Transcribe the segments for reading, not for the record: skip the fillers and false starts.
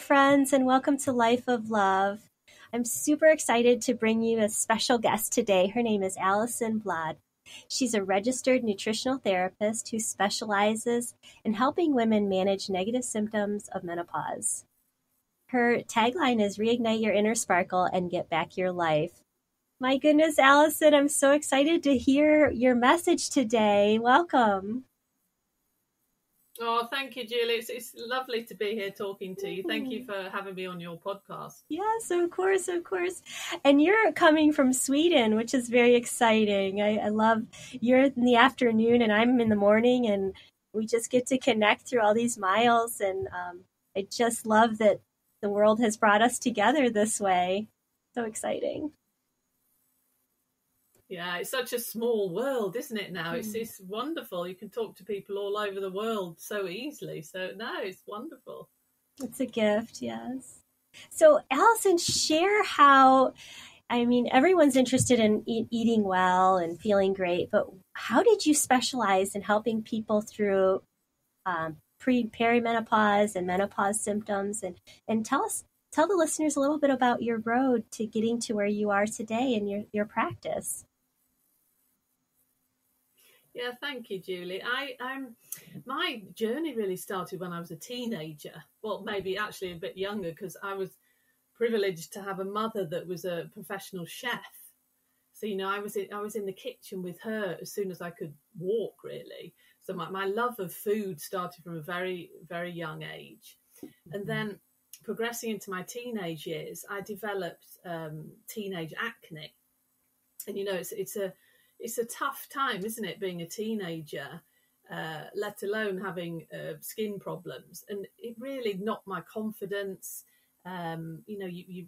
friends, and welcome to Life of Love. I'm super excited to bring you a special guest today. Her name is Alison Bladh. She's a registered nutritional therapist who specializes in helping women manage negative symptoms of menopause. Her tagline is reignite your inner sparkle and get back your life. My goodness, Alison, I'm so excited to hear your message today. Welcome. Oh, thank you, Julie. It's lovely to be here talking to you. Thank you for having me on your podcast. Yes, of course, of course. And you're coming from Sweden, which is very exciting. I love you're in the afternoon and I'm in the morning, and we just get to connect through all these miles. And I just love that the world has brought us together this way. So exciting. Yeah, it's such a small world, isn't it now? It's wonderful. You can talk to people all over the world so easily. So, no, it's wonderful. It's a gift, yes. So, Alison, share how, everyone's interested in eating well and feeling great, but how did you specialize in helping people through peri-menopause and menopause symptoms? And tell the listeners a little bit about your road to getting to where you are today in your practice. Yeah, thank you, Julie. My journey really started when I was a teenager. Well, maybe actually a bit younger, because I was privileged to have a mother that was a professional chef. So, I was in the kitchen with her as soon as I could walk, really. So my love of food started from a very, very young age. And then progressing into my teenage years, I developed teenage acne. And, it's a tough time, isn't it, being a teenager, let alone having skin problems. And it really knocked my confidence. You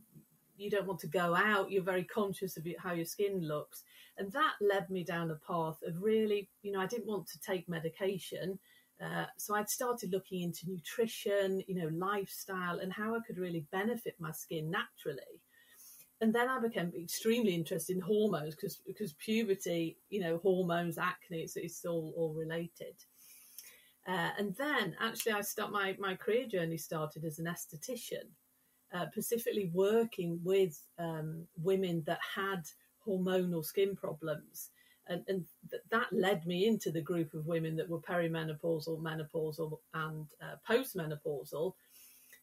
don't want to go out. You're very conscious of how your skin looks. And that led me down a path of really, I didn't want to take medication. So I'd started looking into nutrition, lifestyle, and how I could really benefit my skin naturally. And then I became extremely interested in hormones because puberty, hormones, acne, it's all related. And then actually my career journey started as an esthetician, specifically working with women that had hormonal skin problems. And that led me into the group of women that were perimenopausal, menopausal and postmenopausal,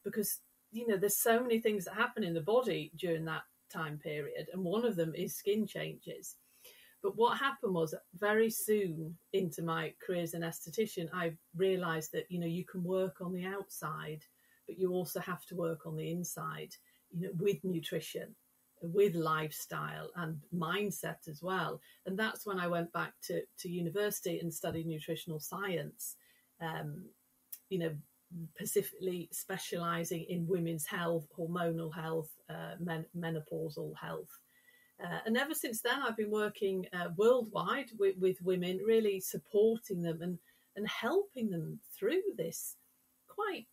because, there's so many things that happen in the body during that time period, and one of them is skin changes. But what happened was, very soon into my career as an esthetician, I realized that you can work on the outside, but you also have to work on the inside, with nutrition, with lifestyle and mindset as well. And that's when I went back to university and studied nutritional science, specifically specialising in women's health, hormonal health, menopausal health. And ever since then, I've been working worldwide with women, really supporting them and helping them through this quite,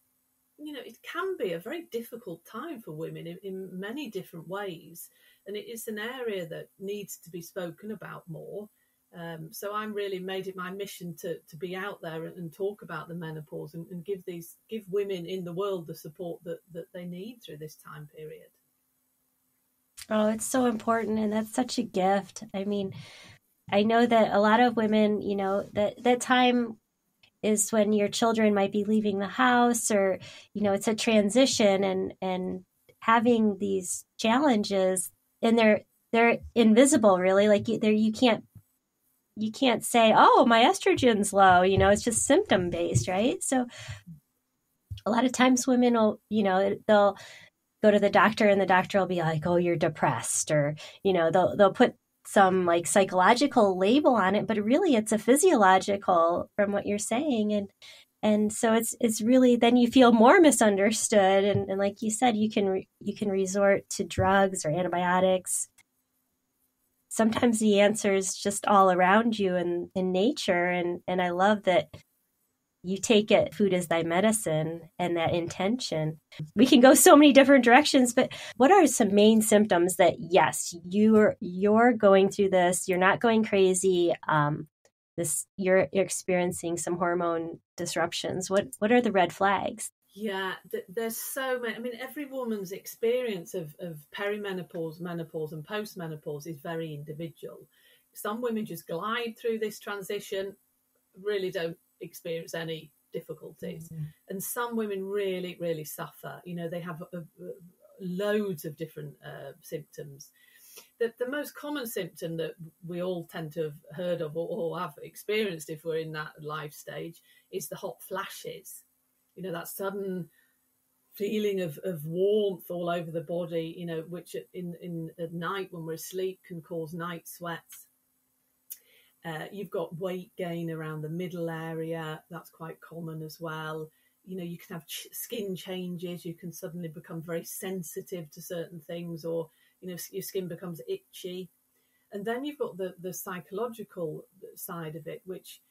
it can be a very difficult time for women in many different ways. And it is an area that needs to be spoken about more. So I'm really made it my mission to be out there and talk about the menopause and give women in the world the support that they need through this time period. Oh, it's so important, and that's such a gift. I know that a lot of women, that time is when your children might be leaving the house, or, it's a transition, and having these challenges, and they're invisible, really. Like you can't say, oh, my estrogen's low, it's just symptom based, right? So a lot of times women will, they'll go to the doctor and the doctor will be like, oh, you're depressed, or, they'll put some like psychological label on it, but really it's a physiological from what you're saying. And so it's really, then you feel more misunderstood. And like you said, you can resort to drugs or antibiotics. Sometimes the answer is just all around you in nature. And I love that you take it, food is thy medicine, and that intention. We can go so many different directions, but what are some main symptoms that, yes, you're going through this, you're not going crazy, you're experiencing some hormone disruptions? What are the red flags? Yeah, there's so many. I mean, every woman's experience of perimenopause, menopause, and postmenopause is very individual. Some women just glide through this transition, really don't experience any difficulties, and some women really, really suffer. You know, they have loads of different symptoms. The most common symptom that we all tend to have heard of or have experienced if we're in that life stage is the hot flashes. You know, that sudden feeling of warmth all over the body, you know, which in at night when we're asleep can cause night sweats. You've got weight gain around the middle area. That's quite common as well. You know, you can have skin changes. You can suddenly become very sensitive to certain things, or, you know, your skin becomes itchy. And then you've got the psychological side of it, which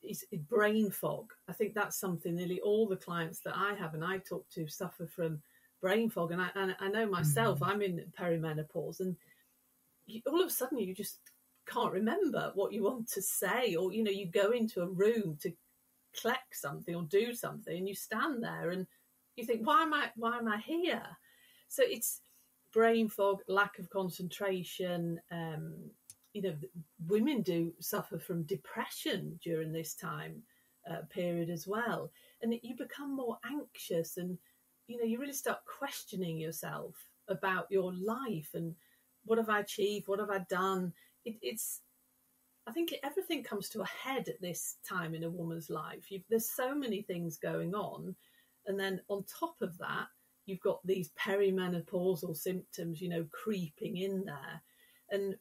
is brain fog. I think that's something nearly all the clients that I have and I talk to suffer from brain fog. And I know myself, I'm in perimenopause, and all of a sudden you just can't remember what you want to say, or, you know, you go into a room to collect something or do something, and you stand there and you think, why am I here? So it's brain fog, lack of concentration. You know, women do suffer from depression during this time period as well, and you become more anxious, and, you know, you really start questioning yourself about your life and what have I achieved, what have I done. I think everything comes to a head at this time in a woman's life. There's so many things going on, and then on top of that, you've got these perimenopausal symptoms, you know, creeping in there. And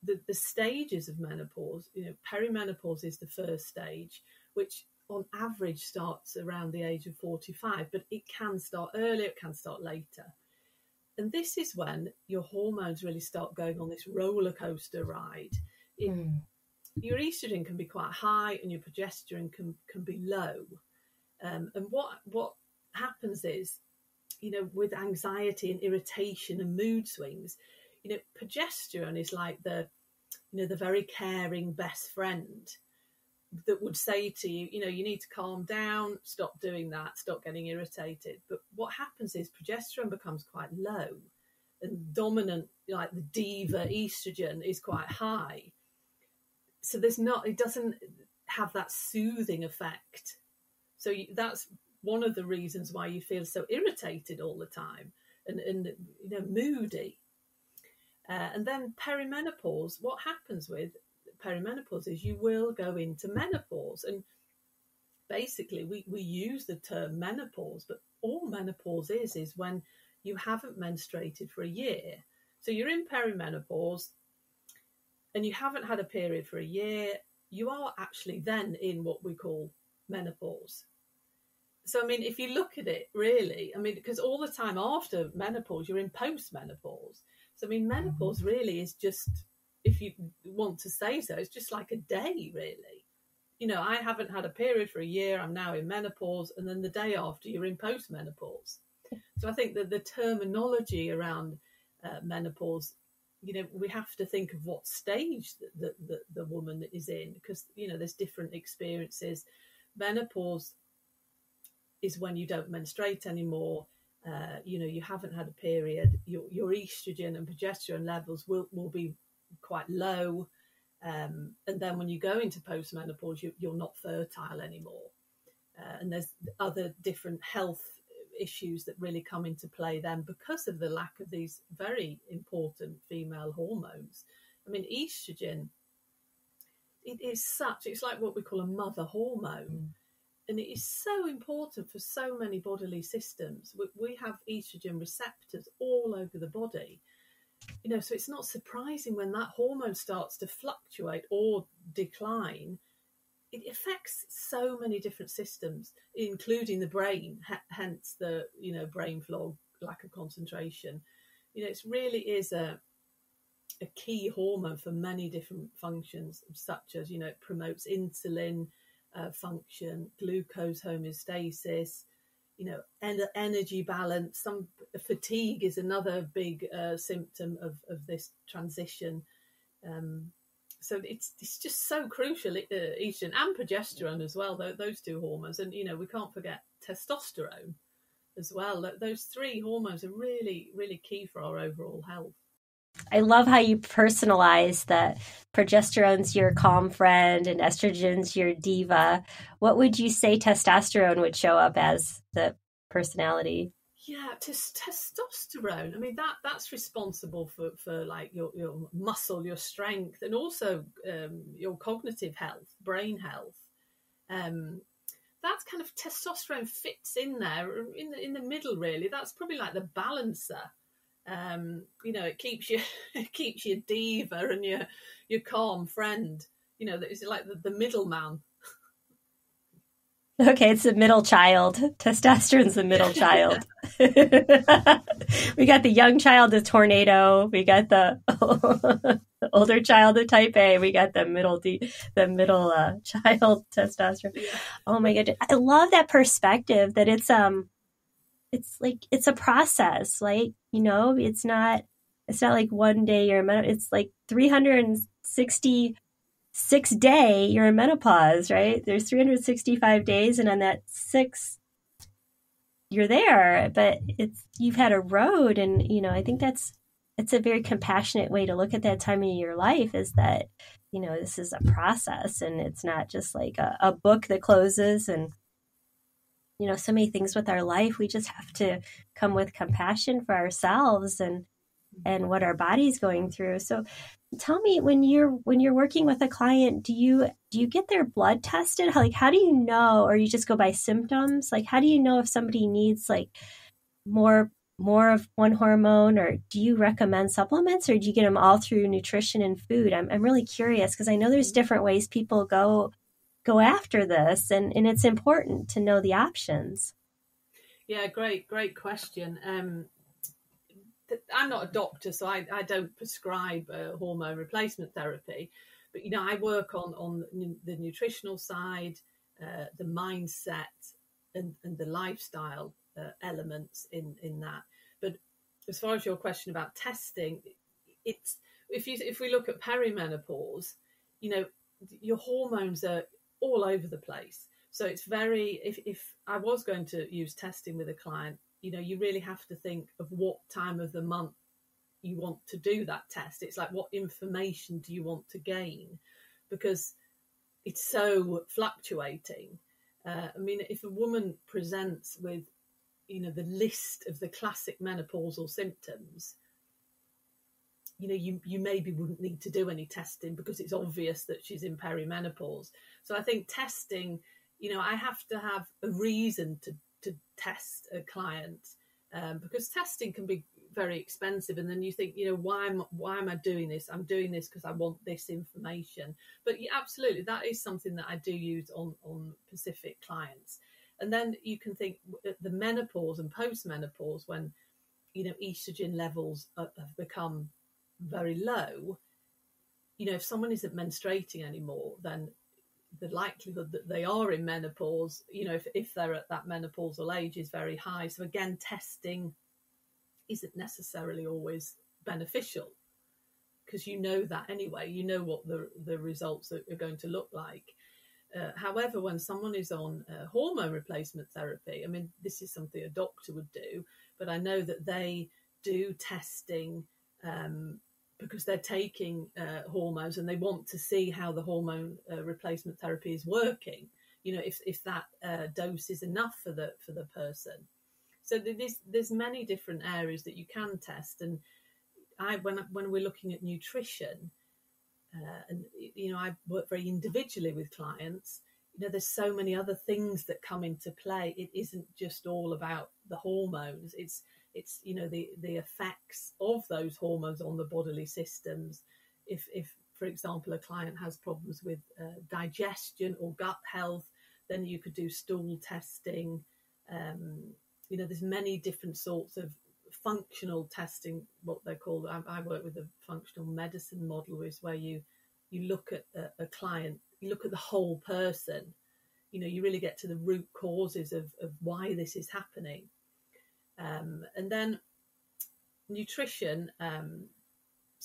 the stages of menopause, you know, perimenopause is the first stage, which on average starts around the age of 45, but it can start earlier, it can start later. And this is when your hormones really start going on this roller coaster ride. Your estrogen can be quite high and your progesterone can be low. And what happens is, you know, with anxiety and irritation and mood swings, you know, progesterone is like the very caring best friend that would say to you, you know, you need to calm down, stop doing that, stop getting irritated. But what happens is progesterone becomes quite low, and dominant, like the diva estrogen, is quite high. So it doesn't have that soothing effect. So that's one of the reasons why you feel so irritated all the time and you know, moody. And then perimenopause, what happens with perimenopause is you will go into menopause. And basically we use the term menopause, but all menopause is when you haven't menstruated for a year. So you're in perimenopause and you haven't had a period for a year, you are actually then in what we call menopause. So, I mean, if you look at it really, I mean, because all the time after menopause, you're in post-menopause. So, I mean, menopause really is just, if you want to say so, it's just like a day, really. You know, I haven't had a period for a year, I'm now in menopause, and then the day after, you're in post-menopause. So I think that the terminology around menopause, you know, we have to think of what stage the woman is in, because, you know, there's different experiences. Menopause is when you don't menstruate anymore. You know, you haven't had a period. Your estrogen and progesterone levels will be quite low. And then when you go into postmenopause, you're not fertile anymore. And there's other different health issues that really come into play then because of the lack of these very important female hormones. I mean, estrogen, it's like what we call a mother hormone. And it is so important for so many bodily systems. We have estrogen receptors all over the body. You know, so it's not surprising when that hormone starts to fluctuate or decline. It affects so many different systems, including the brain, hence the, you know, brain fog, lack of concentration. You know, it really is a key hormone for many different functions, such as, you know, it promotes insulin function, glucose homeostasis, you know, energy balance. Some fatigue is another big symptom of this transition. So it's just so crucial, estrogen and progesterone as well, those two hormones. And, we can't forget testosterone as well. Those three hormones are really, really key for our overall health. I love how you personalize that progesterone's your calm friend and estrogen's your diva. What would you say testosterone would show up as the personality? Yeah, testosterone. I mean, that's responsible for like your muscle, your strength, and also your cognitive health, brain health. That's kind of testosterone fits in there in the middle, really. That's probably like the balancer. It keeps you it keeps your diva and your calm friend. It's like the middleman. Okay, it's the middle child. Testosterone's the middle child. We got the young child, the tornado. We got the older child, the type A. We got the middle child, testosterone. Yeah. Oh my god, I love that perspective. That it's like it's a process. Like it's not like one day you're it's like 366 day you're in menopause, right? There's 365 days, and on that sixth you're there, but you've had a road. And I think it's a very compassionate way to look at that time in your life, is that this is a process, and it's not just like a book that closes. And so many things with our life, we just have to come with compassion for ourselves and what our body's going through. So tell me, when you're working with a client, do you get their blood tested? How do you know, or you just go by symptoms? Like, how do you know if somebody needs like more of one hormone, or do you recommend supplements, or do you get them all through nutrition and food? I'm really curious, because I know there's different ways people go after this, and it's important to know the options. Yeah, great question. I'm not a doctor, so I don't prescribe hormone replacement therapy, but I work on the nutritional side, the mindset, and the lifestyle elements in that. But as far as your question about testing, it's if we look at perimenopause, your hormones are all over the place. So it's very, if I was going to use testing with a client, you really have to think of what time of the month you want to do that test. It's like, what information do you want to gain? Because it's so fluctuating. I mean, if a woman presents with, the list of the classic menopausal symptoms, you maybe wouldn't need to do any testing, because it's obvious that she's in perimenopause. So I think testing, I have to have a reason to test a client, because testing can be very expensive, and then you think, why am I doing this? I'm doing this because I want this information. But yeah, absolutely, that is something that I do use on specific clients. And then you can think the menopause and post-menopause, when estrogen levels have become very low. If someone isn't menstruating anymore, then the likelihood that they are in menopause, if they're at that menopausal age, is very high. So again, testing isn't necessarily always beneficial, because that anyway, what the results are going to look like. However, when someone is on hormone replacement therapy, I mean, this is something a doctor would do, but I know that they do testing because they're taking hormones, and they want to see how the hormone replacement therapy is working. If that dose is enough for the person. So there's many different areas that you can test. And when we're looking at nutrition, and I work very individually with clients. There's so many other things that come into play. It isn't just all about the hormones. It's the effects of those hormones on the bodily systems. If for example, a client has problems with digestion or gut health, then you could do stool testing. There's many different sorts of functional testing, what they're called. I work with a functional medicine model, is where you look at a client, you look at the whole person. You really get to the root causes of why this is happening. And then nutrition.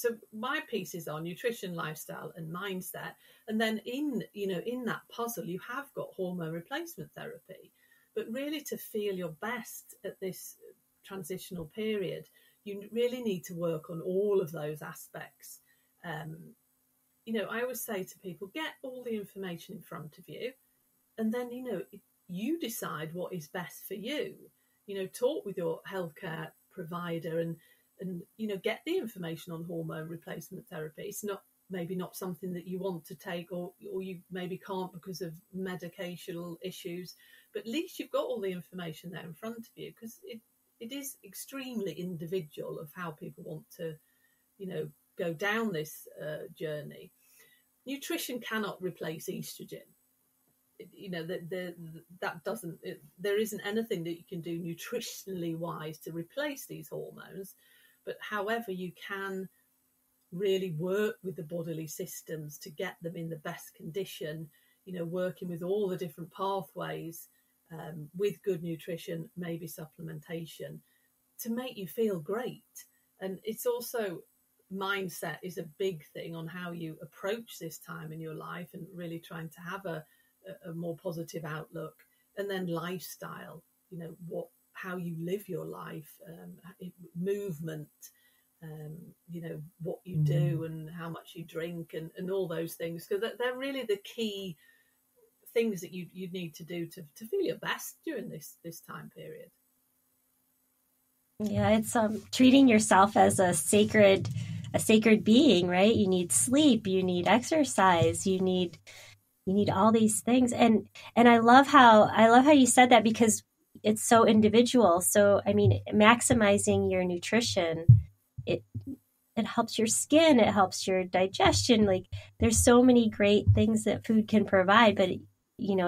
So my pieces are nutrition, lifestyle, and mindset. And then in that puzzle, you have got hormone replacement therapy. But really, to feel your best at this transitional period, you really need to work on all of those aspects. I always say to people, get all the information in front of you, and then you decide what is best for you. Talk with your healthcare provider and get the information on hormone replacement therapy. It's maybe not something that you want to take, or you maybe can't because of medicational issues, but at least you've got all the information there in front of you, because it is extremely individual of how people want to go down this journey. Nutrition cannot replace estrogen. That doesn't. There isn't anything that you can do nutritionally wise to replace these hormones. But however, you can really work with the bodily systems to get them in the best condition. Working with all the different pathways, with good nutrition, maybe supplementation, to make you feel great. And it's also, mindset is a big thing on how you approach this time in your life, and really trying to have a more positive outlook. And then lifestyle, how you live your life, movement, what you do and how much you drink, and all those things, because they're really the key things that you need to do to feel your best during this time period. Yeah, it's treating yourself as a sacred being, right? You need sleep, you need exercise, you need all these things. And I love how you said that, because it's so individual. So I mean, maximizing your nutrition, it helps your skin, it helps your digestion. Like, there's so many great things that food can provide, but you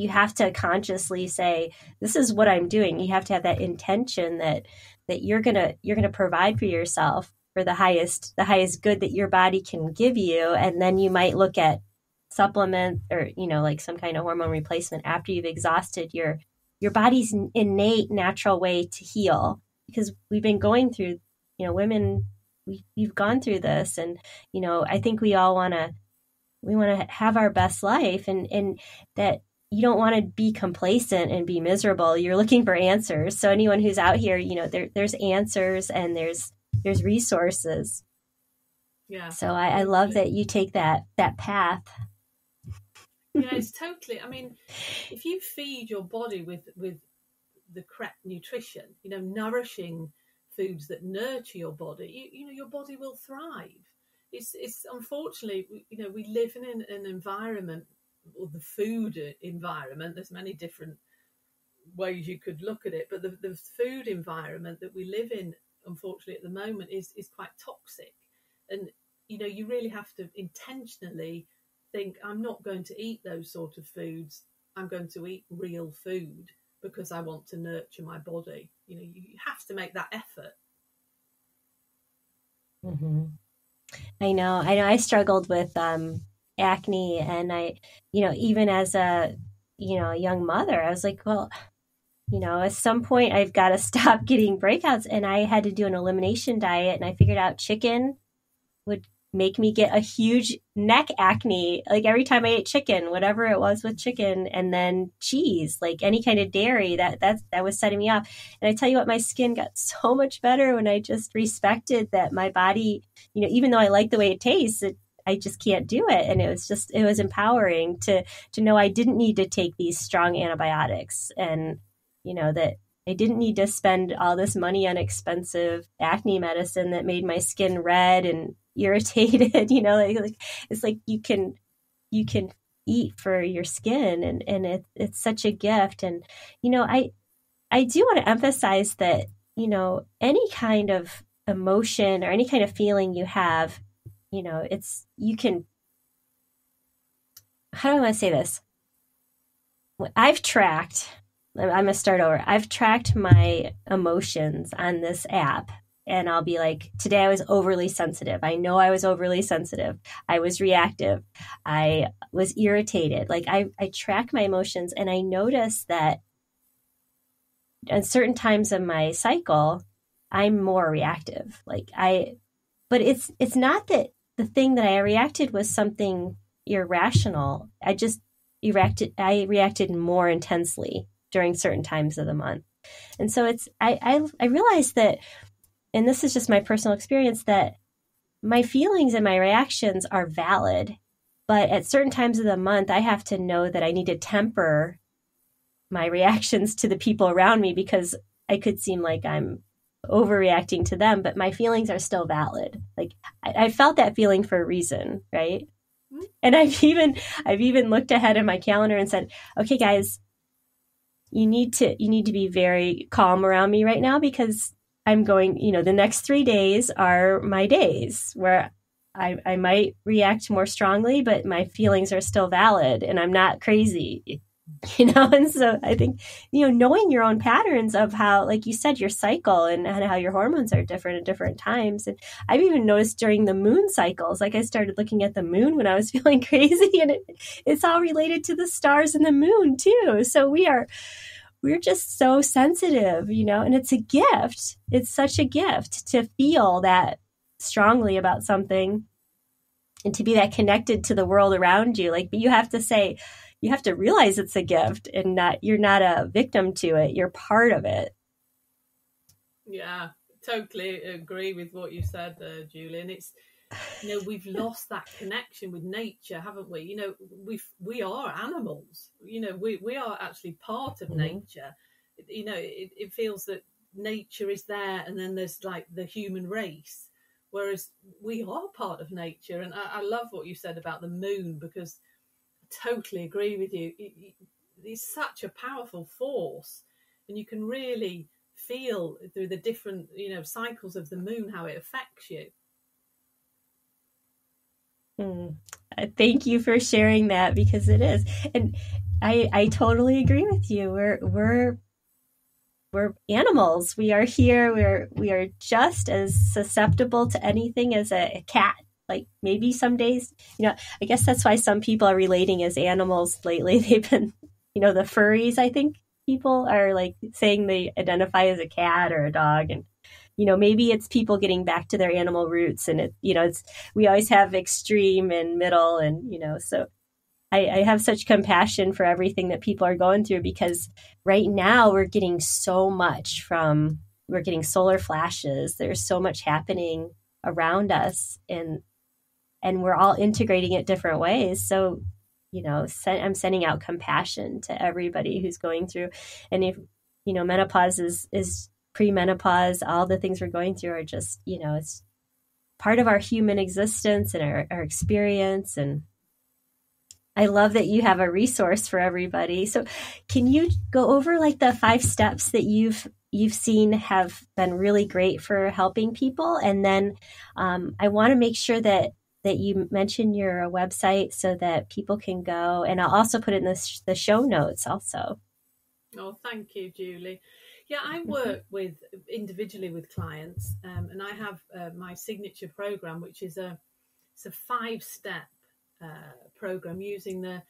have to consciously say, this is what I'm doing. You have to have that intention that you're gonna provide for yourself for the highest good that your body can give you. And then you might look at supplement, or like some kind of hormone replacement after you've exhausted your body's innate natural way to heal. Because we've been going through, women, we've gone through this, and I think we all want to have our best life, and that you don't want to be complacent and be miserable. You're looking for answers. So anyone who's out here, there's answers, and there's resources. Yeah. So I love that you take that path. Yeah, it's totally. I mean, if you feed your body with the correct nutrition, nourishing foods that nurture your body, your body will thrive. It's unfortunately, we live in an environment, or the food environment. There's many different ways you could look at it, but the food environment that we live in, unfortunately, at the moment is quite toxic. And you really have to intentionally think, I'm not going to eat those sort of foods. I'm going to eat real food because I want to nurture my body. You have to make that effort. Mm-hmm. I know. I struggled with acne, and I, even as a, young mother, I was like, well, at some point I've got to stop getting breakouts. And I had to do an elimination diet, and I figured out chicken would make me get a huge neck acne, like every time I ate chicken, whatever it was with chicken, and then cheese, like any kind of dairy, that was setting me off. And I tell you what, my skin got so much better when I just respected that my body, even though I like the way it tastes, I just can't do it. And it was empowering to know I didn't need to take these strong antibiotics, and that I didn't need to spend all this money on expensive acne medicine that made my skin red and irritated. Like it's like you can eat for your skin, and it's such a gift. And I do want to emphasize that any kind of emotion or any kind of feeling you have, you can, how do I want to say this? I'm going to start over. I've tracked my emotions on this app, and I'll be like, today I was overly sensitive. I know I was overly sensitive. I was reactive. I was irritated. Like I track my emotions, and I notice that at certain times of my cycle, I'm more reactive. Like but it's not that the thing that I reacted was something irrational. I reacted more intensely during certain times of the month. And so I realized that, and this is just my personal experience, that my feelings and my reactions are valid, but at certain times of the month, I have to know that I need to temper my reactions to the people around me, because I could seem like I'm overreacting to them, but my feelings are still valid. Like I felt that feeling for a reason, right? And I've even looked ahead in my calendar and said, okay, guys, you need to be very calm around me right now, because I'm going, the next 3 days are my days where I might react more strongly, but my feelings are still valid and I'm not crazy. And so I think, knowing your own patterns of how, like you said, your cycle and how your hormones are different at different times. And I've even noticed during the moon cycles, like I started looking at the moon when I was feeling crazy, and it's all related to the stars and the moon too. So we're just so sensitive, and it's a gift. It's such a gift to feel that strongly about something and to be that connected to the world around you. But you have to realize it's a gift, and you're not a victim to it. You're part of it. Yeah, totally agree with what you said there, Julie. And it's, we've lost that connection with nature, haven't we? We are animals. We are actually part of nature. It feels that nature is there, and then there's like the human race, whereas we are part of nature. And I love what you said about the moon, because I totally agree with you. It's such a powerful force, and you can really feel through the different cycles of the moon how it affects you. Thank you for sharing that, because it is, and I totally agree with you. We're animals. We are here. We are just as susceptible to anything as a cat. Like maybe some days, I guess that's why some people are relating as animals lately. They've been, the furries. I think people are like saying they identify as a cat or a dog, and maybe it's people getting back to their animal roots. And we always have extreme and middle, and so I have such compassion for everything that people are going through, because right now we're getting solar flashes. There's so much happening around us, and we're all integrating it different ways. So, I'm sending out compassion to everybody who's going through. And if, menopause is pre-menopause, all the things we're going through are just, it's part of our human existence and our experience. And I love that you have a resource for everybody. So can you go over like the 5 steps that you've seen have been really great for helping people? And then I want to make sure that you mention your website so that people can go. And I'll also put it in the show notes also. Oh, thank you, Julie. Yeah, I work individually with clients, and I have my signature program, which is it's a 5-step program using the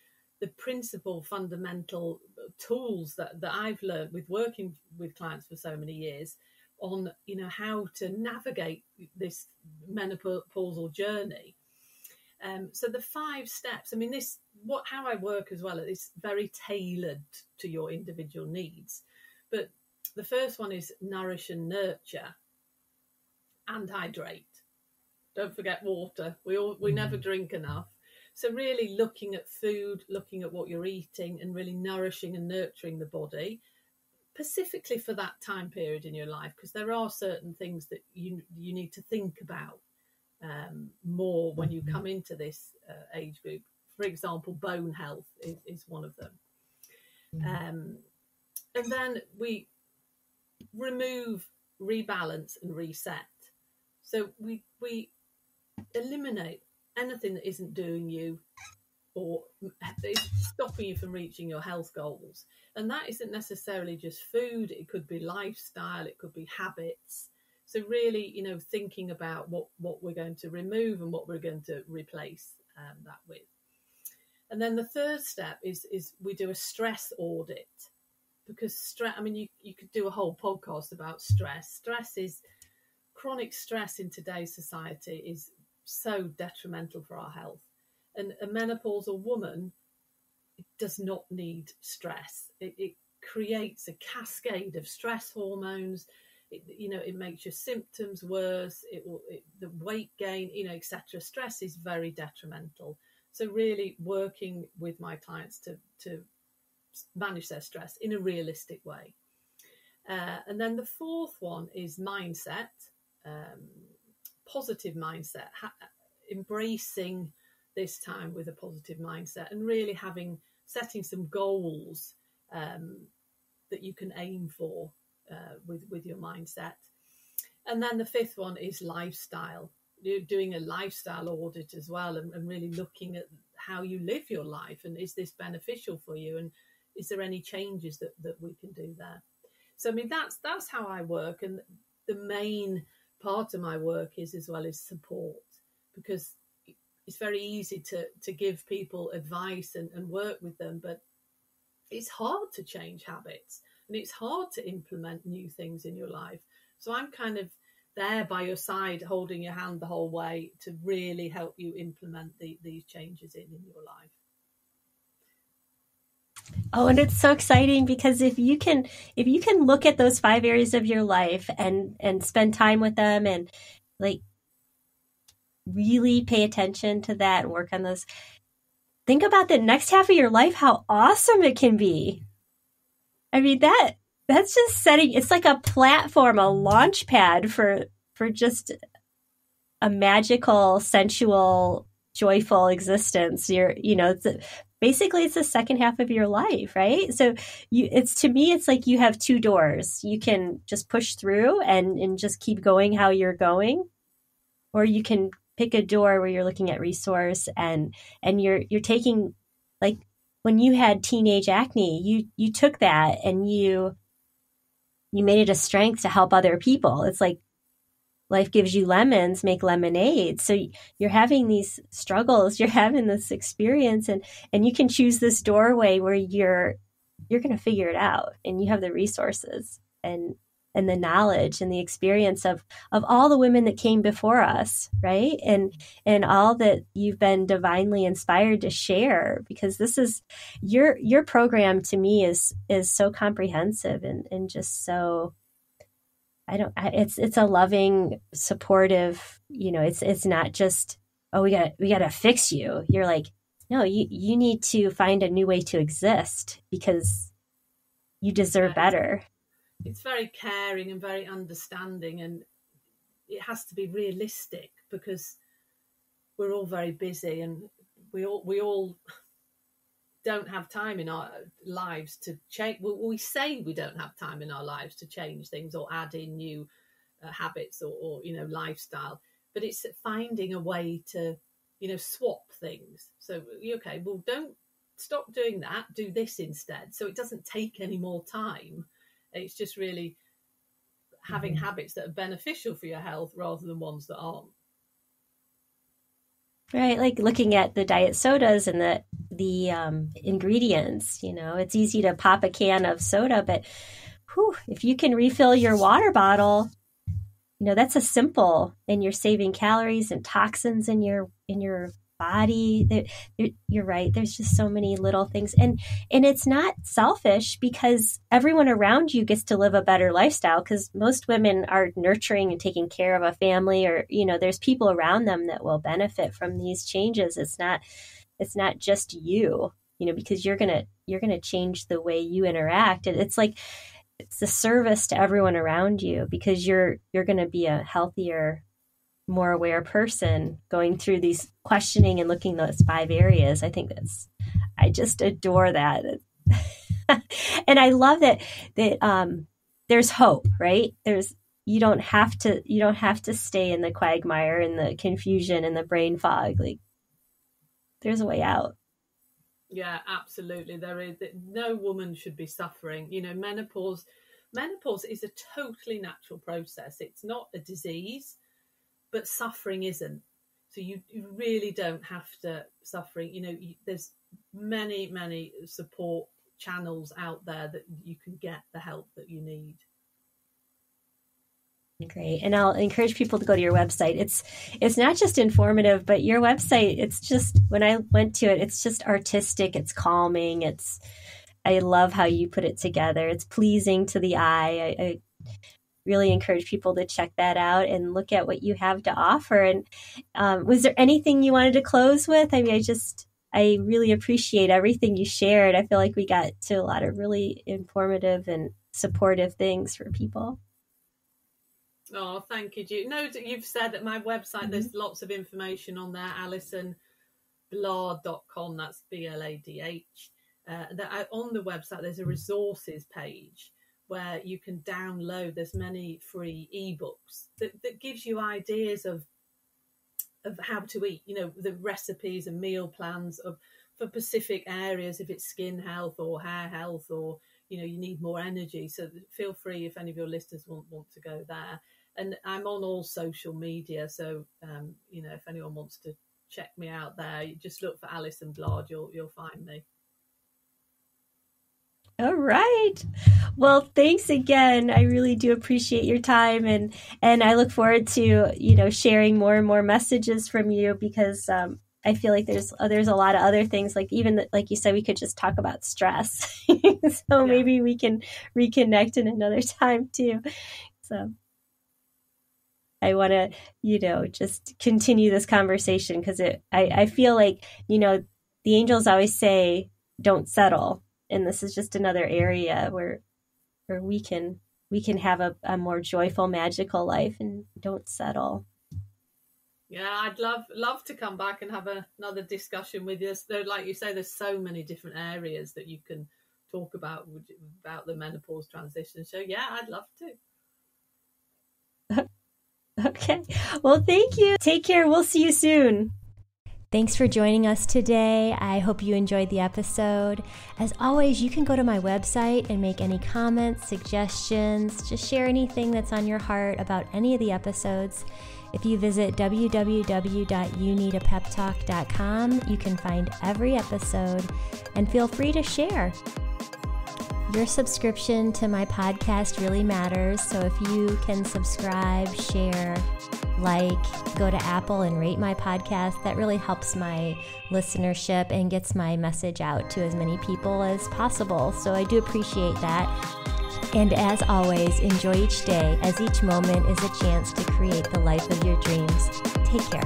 principal fundamental tools that I've learned with working with clients for so many years on how to navigate this menopausal journey. So the 5 steps, I mean, how I work as well, is very tailored to your individual needs. But the first one is nourish and nurture and hydrate. Don't forget water. We never drink enough. So really looking at food, looking at what you're eating, and really nourishing and nurturing the body, specifically for that time period in your life, because there are certain things that you need to think about more when you come into this age group. For example, bone health is one of them. And then we remove, rebalance and reset. So we eliminate anything that isn't doing you or is stopping you from reaching your health goals. And that isn't necessarily just food. It could be lifestyle. It could be habits. So really, thinking about what we're going to remove and what we're going to replace that with. And then the third step is we do a stress audit, because stress, I mean, you could do a whole podcast about stress. Stress is chronic stress in today's society is so detrimental for our health. And a menopausal woman does not need stress. It creates a cascade of stress hormones. It makes your symptoms worse. The weight gain, etc. Stress is very detrimental. So really working with my clients to manage their stress in a realistic way. And then the fourth one is mindset, positive mindset, embracing this time with a positive mindset, and really setting some goals that you can aim for with your mindset. And then the fifth one is lifestyle. You're doing a lifestyle audit as well, and really looking at how you live your life, and is this beneficial for you, and is there any changes that we can do there. So I mean, that's how I work, and the main part of my work is as well as support, because it's very easy to give people advice and work with them, but it's hard to change habits, and it's hard to implement new things in your life. So I'm kind of there by your side, holding your hand the whole way to really help you implement these changes in your life. Oh, and it's so exciting, because if you can look at those 5 areas of your life and spend time with them, and like really pay attention to that and work on those, think about the next half of your life, how awesome it can be. I mean, that's just setting, it's like a platform, a launch pad for just a magical, sensual, joyful existence. Basically it's the second half of your life, right? So to me, it's like you have 2 doors. You can just push through and just keep going how you're going, or you can pick a door where you're looking at resource and you're taking, like when you had teenage acne, you took that and you made it a strength to help other people. It's like life gives you lemons, make lemonade. So you're having these struggles, you're having this experience, and you can choose this doorway where you're going to figure it out, and you have the resources and the knowledge and the experience of all the women that came before us, right? And all that you've been divinely inspired to share, because this is your program to me is so comprehensive and just so, it's a loving, supportive, it's not just, oh, we gotta fix you. You're like, no, you need to find a new way to exist, because you deserve better. It's very caring and very understanding, and it has to be realistic, because we're all very busy, and we all don't have time in our lives to change. We say we don't have time in our lives to change things or add in new habits or lifestyle, but it's finding a way to swap things. So okay, well, don't stop doing that, do this instead, so it doesn't take any more time. It's just really having habits that are beneficial for your health rather than ones that aren't. Right, like looking at the diet sodas and the ingredients. It's easy to pop a can of soda, but if you can refill your water bottle, that's a simple, and you're saving calories and toxins in your body. You're right. There's just so many little things, and it's not selfish, because everyone around you gets to live a better lifestyle, because most women are nurturing and taking care of a family, or there's people around them that will benefit from these changes. It's not just you, because you're gonna change the way you interact, and it's like it's a service to everyone around you, because you're going to be a healthier, more aware person going through these questioning and looking those 5 areas. I just adore that. And I love that there's hope, right? You don't have to stay in the quagmire and the confusion and the brain fog. Like, there's a way out. Yeah, absolutely. There is. No woman should be suffering. Menopause is a totally natural process. It's not a disease, but suffering isn't. So you really don't have to suffering. There's many support channels out there that you can get the help that you need. Great. And I'll encourage people to go to your website. It's not just informative, but your website, it's just, when I went to it, it's just artistic, it's calming, I love how you put it together. It's pleasing to the eye. I really encourage people to check that out and look at what you have to offer. And was there anything you wanted to close with? I mean, I really appreciate everything you shared. I feel like we got to a lot of really informative and supportive things for people. Oh, thank you, Jude. No, you've said that my website, there's lots of information on there, AlisonBladh.com, that's BLADH. On the website, there's a resources page where you can download, there's many free ebooks that gives you ideas of how to eat, the recipes and meal plans for specific areas, if it's skin health or hair health, or you need more energy. So feel free, if any of your listeners want to go there. And I'm on all social media, so if anyone wants to check me out there, you just look for Alison Bladh, you'll find me. All right. Well, thanks again. I really do appreciate your time, and I look forward to sharing more and more messages from you, because I feel like there's a lot of other things, like even like you said, we could just talk about stress. So maybe we can reconnect in another time too. So I want to just continue this conversation, because I feel like the angels always say don't settle. And this is just another area where we can have a more joyful, magical life and don't settle. Yeah, I'd love to come back and have another discussion with you. Like you say, there's so many different areas that you can talk about the menopause transition. So yeah, I'd love to. Okay. Well, thank you. Take care. We'll see you soon. Thanks for joining us today. I hope you enjoyed the episode. As always, you can go to my website and make any comments, suggestions, just share anything that's on your heart about any of the episodes. If you visit www.youneedapeptalk.com, you can find every episode and feel free to share. Your subscription to my podcast really matters, so if you can subscribe, share, go to Apple and rate my podcast, that really helps my listenership and gets my message out to as many people as possible. So I do appreciate that. And as always, enjoy each day, as each moment is a chance to create the life of your dreams. Take care.